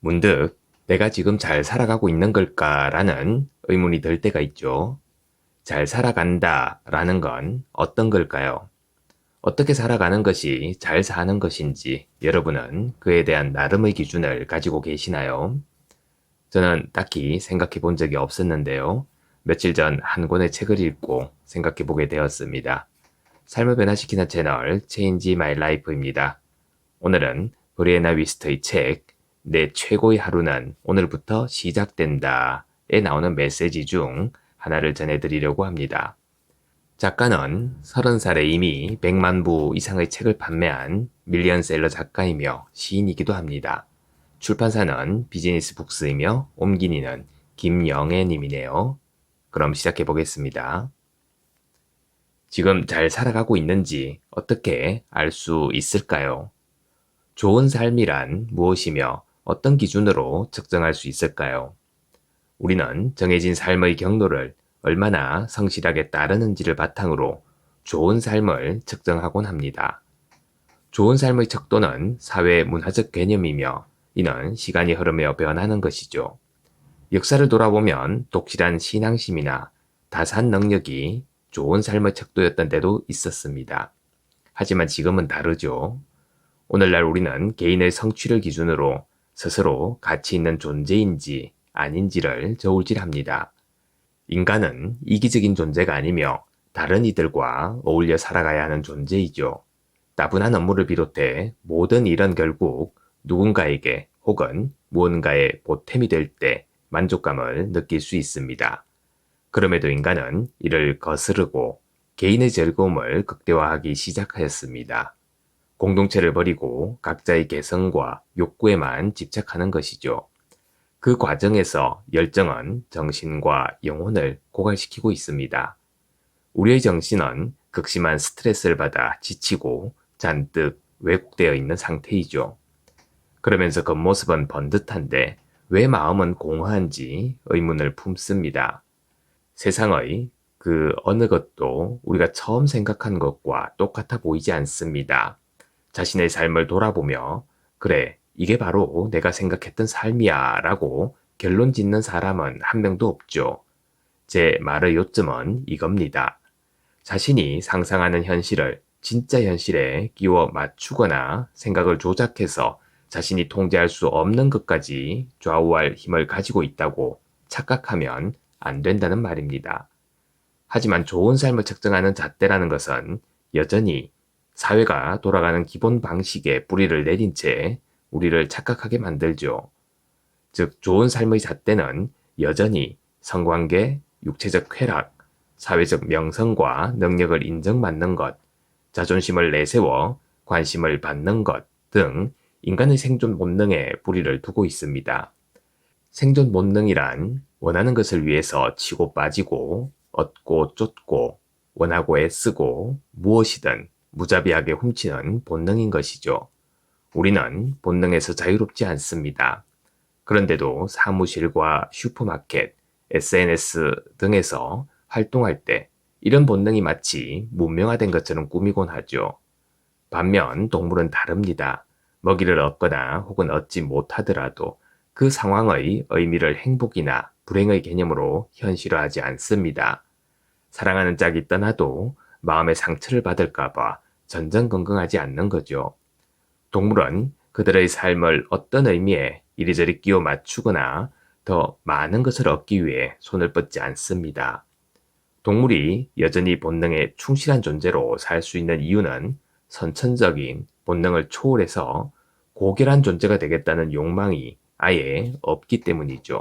문득 내가 지금 잘 살아가고 있는 걸까라는 의문이 들 때가 있죠. 잘 살아간다 라는 건 어떤 걸까요? 어떻게 살아가는 것이 잘 사는 것인지 여러분은 그에 대한 나름의 기준을 가지고 계시나요? 저는 딱히 생각해 본 적이 없었는데요. 며칠 전 한 권의 책을 읽고 생각해 보게 되었습니다. 삶을 변화시키는 채널 Change My Life입니다. 오늘은 브리에나 위스트의 책 내 최고의 하루는 오늘부터 시작된다에 나오는 메시지 중 하나를 전해드리려고 합니다. 작가는 30살에 이미 100만 부 이상의 책을 판매한 밀리언셀러 작가이며 시인이기도 합니다. 출판사는 비즈니스 북스이며 옮긴이는 김영애 님이네요. 그럼 시작해 보겠습니다. 지금 잘 살아가고 있는지 어떻게 알 수 있을까요? 좋은 삶이란 무엇이며 어떤 기준으로 측정할 수 있을까요? 우리는 정해진 삶의 경로를 얼마나 성실하게 따르는지를 바탕으로 좋은 삶을 측정하곤 합니다. 좋은 삶의 척도는 사회 문화적 개념이며 이는 시간이 흐르며 변하는 것이죠. 역사를 돌아보면 독실한 신앙심이나 다산 능력이 좋은 삶의 척도였던 때도 있었습니다. 하지만 지금은 다르죠. 오늘날 우리는 개인의 성취를 기준으로 스스로 가치 있는 존재인지 아닌지를 저울질합니다. 인간은 이기적인 존재가 아니며 다른 이들과 어울려 살아가야 하는 존재이죠. 따분한 업무를 비롯해 모든 일은 결국 누군가에게 혹은 무언가의 보탬이 될 때 만족감을 느낄 수 있습니다. 그럼에도 인간은 이를 거스르고 개인의 즐거움을 극대화하기 시작하였습니다. 공동체를 버리고 각자의 개성과 욕구에만 집착하는 것이죠. 그 과정에서 열정은 정신과 영혼을 고갈시키고 있습니다. 우리의 정신은 극심한 스트레스를 받아 지치고 잔뜩 왜곡되어 있는 상태이죠. 그러면서 겉모습은 번듯한데 왜 마음은 공허한지 의문을 품습니다. 세상의 그 어느 것도 우리가 처음 생각한 것과 똑같아 보이지 않습니다. 자신의 삶을 돌아보며 그래, 이게 바로 내가 생각했던 삶이야 라고 결론 짓는 사람은 한 명도 없죠. 제 말의 요점은 이겁니다. 자신이 상상하는 현실을 진짜 현실에 끼워 맞추거나 생각을 조작해서 자신이 통제할 수 없는 것까지 좌우할 힘을 가지고 있다고 착각하면 안 된다는 말입니다. 하지만 좋은 삶을 측정하는 잣대라는 것은 여전히 사회가 돌아가는 기본 방식에 뿌리를 내린 채 우리를 착각하게 만들죠. 즉, 좋은 삶의 잣대는 여전히 성관계, 육체적 쾌락, 사회적 명성과 능력을 인정받는 것, 자존심을 내세워 관심을 받는 것 등 인간의 생존 본능에 뿌리를 두고 있습니다. 생존 본능이란 원하는 것을 위해서 치고 빠지고 얻고 쫓고 원하고 애쓰고 무엇이든 무자비하게 훔치는 본능인 것이죠. 우리는 본능에서 자유롭지 않습니다. 그런데도 사무실과 슈퍼마켓, SNS 등에서 활동할 때 이런 본능이 마치 문명화된 것처럼 꾸미곤 하죠. 반면 동물은 다릅니다. 먹이를 얻거나 혹은 얻지 못하더라도 그 상황의 의미를 행복이나 불행의 개념으로 현실화하지 않습니다. 사랑하는 짝이 떠나도 마음의 상처를 받을까봐 전전긍긍하지 않는 거죠. 동물은 그들의 삶을 어떤 의미에 이리저리 끼워 맞추거나 더 많은 것을 얻기 위해 손을 뻗지 않습니다. 동물이 여전히 본능에 충실한 존재로 살 수 있는 이유는 선천적인 본능을 초월해서 고결한 존재가 되겠다는 욕망이 아예 없기 때문이죠.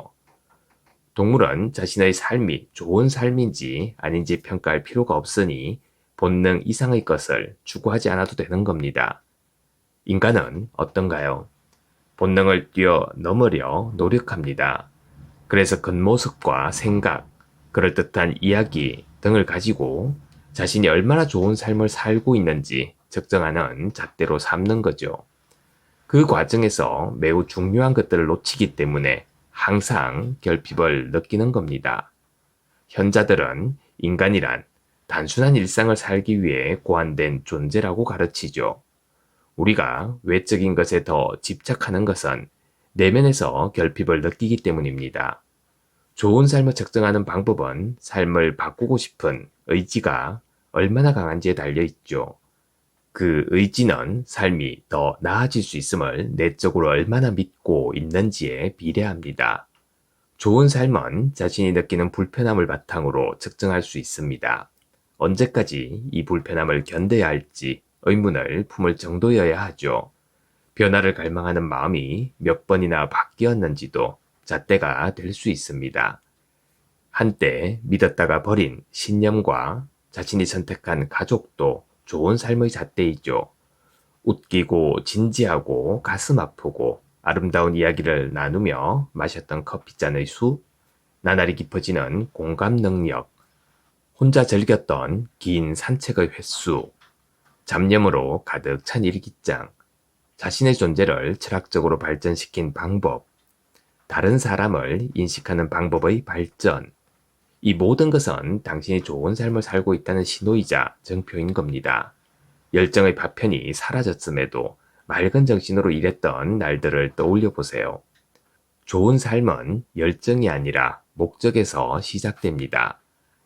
동물은 자신의 삶이 좋은 삶인지 아닌지 평가할 필요가 없으니 본능 이상의 것을 추구하지 않아도 되는 겁니다. 인간은 어떤가요? 본능을 뛰어넘으려 노력합니다. 그래서 겉모습과 생각, 그럴듯한 이야기 등을 가지고 자신이 얼마나 좋은 삶을 살고 있는지 측정하는 잣대로 삼는 거죠. 그 과정에서 매우 중요한 것들을 놓치기 때문에 항상 결핍을 느끼는 겁니다. 현자들은 인간이란 단순한 일상을 살기 위해 고안된 존재라고 가르치죠. 우리가 외적인 것에 더 집착하는 것은 내면에서 결핍을 느끼기 때문입니다. 좋은 삶을 측정하는 방법은 삶을 바꾸고 싶은 의지가 얼마나 강한지에 달려있죠. 그 의지는 삶이 더 나아질 수 있음을 내적으로 얼마나 믿고 있는지에 비례합니다. 좋은 삶은 자신이 느끼는 불편함을 바탕으로 측정할 수 있습니다. 언제까지 이 불편함을 견뎌야 할지 의문을 품을 정도여야 하죠. 변화를 갈망하는 마음이 몇 번이나 바뀌었는지도 잣대가 될 수 있습니다. 한때 믿었다가 버린 신념과 자신이 선택한 가족도 좋은 삶의 잣대이죠. 웃기고 진지하고 가슴 아프고 아름다운 이야기를 나누며 마셨던 커피잔의 수, 나날이 깊어지는 공감 능력, 혼자 즐겼던 긴 산책의 횟수, 잡념으로 가득 찬 일기장, 자신의 존재를 철학적으로 발전시킨 방법, 다른 사람을 인식하는 방법의 발전, 이 모든 것은 당신이 좋은 삶을 살고 있다는 신호이자 증표인 겁니다. 열정의 파편이 사라졌음에도 맑은 정신으로 일했던 날들을 떠올려 보세요. 좋은 삶은 열정이 아니라 목적에서 시작됩니다.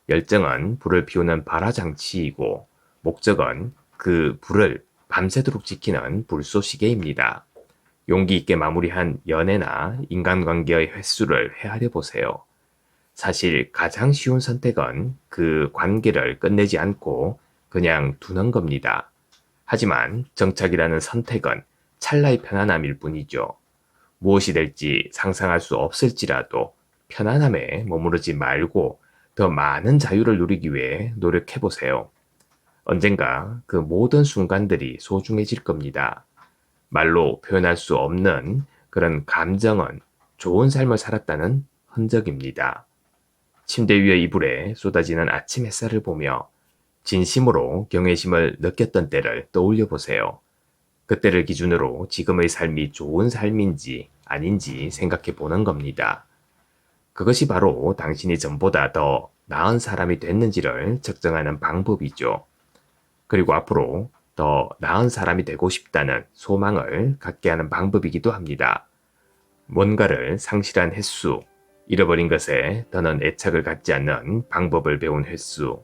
열정은 불을 피우는 발화장치이고 목적은 그 불을 밤새도록 지키는 불쏘시개입니다. 용기 있게 마무리한 연애나 인간관계의 횟수를 헤아려 보세요. 사실 가장 쉬운 선택은 그 관계를 끝내지 않고 그냥 두는 겁니다. 하지만 정착이라는 선택은 찰나의 편안함일 뿐이죠. 무엇이 될지 상상할 수 없을지라도 편안함에 머무르지 말고 더 많은 자유를 누리기 위해 노력해보세요. 언젠가 그 모든 순간들이 소중해질 겁니다. 말로 표현할 수 없는 그런 감정은 좋은 삶을 살았다는 흔적입니다. 침대 위의 이불에 쏟아지는 아침 햇살을 보며 진심으로 경외심을 느꼈던 때를 떠올려 보세요. 그때를 기준으로 지금의 삶이 좋은 삶인지 아닌지 생각해 보는 겁니다. 그것이 바로 당신이 전보다 더 나은 사람이 됐는지를 측정하는 방법이죠. 그리고 앞으로 더 나은 사람이 되고 싶다는 소망을 갖게 하는 방법이기도 합니다. 뭔가를 상실한 횟수, 잃어버린 것에 더는 애착을 갖지 않는 방법을 배운 횟수,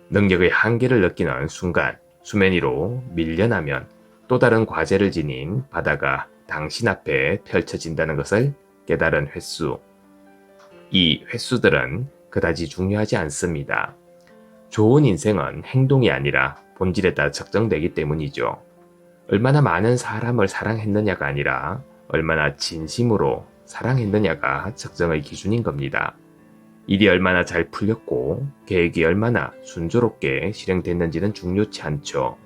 능력의 한계를 느끼는 순간 수면 위로 밀려나면 또 다른 과제를 지닌 바다가 당신 앞에 펼쳐진다는 것을 깨달은 횟수. 이 횟수들은 그다지 중요하지 않습니다. 좋은 인생은 행동이 아니라 본질에 따라 측정되기 때문이죠. 얼마나 많은 사람을 사랑했느냐가 아니라 얼마나 진심으로 사랑했느냐가 측정의 기준인 겁니다. 일이 얼마나 잘 풀렸고 계획이 얼마나 순조롭게 실행됐는지는 중요치 않죠.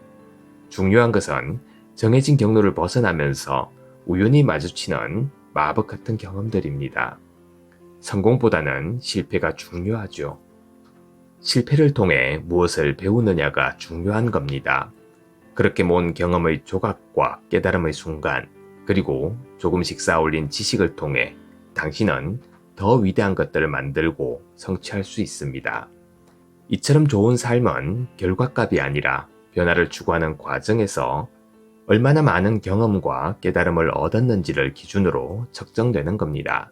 중요한 것은 정해진 경로를 벗어나면서 우연히 마주치는 마법 같은 경험들입니다. 성공보다는 실패가 중요하죠. 실패를 통해 무엇을 배우느냐가 중요한 겁니다. 그렇게 모은 경험의 조각과 깨달음의 순간, 그리고 조금씩 쌓아올린 지식을 통해 당신은 더 위대한 것들을 만들고 성취할 수 있습니다. 이처럼 좋은 삶은 결과값이 아니라 변화를 추구하는 과정에서 얼마나 많은 경험과 깨달음을 얻었는지를 기준으로 측정되는 겁니다.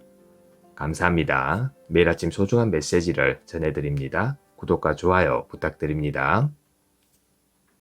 감사합니다. 매일 아침 소중한 메시지를 전해드립니다. 구독과 좋아요 부탁드립니다.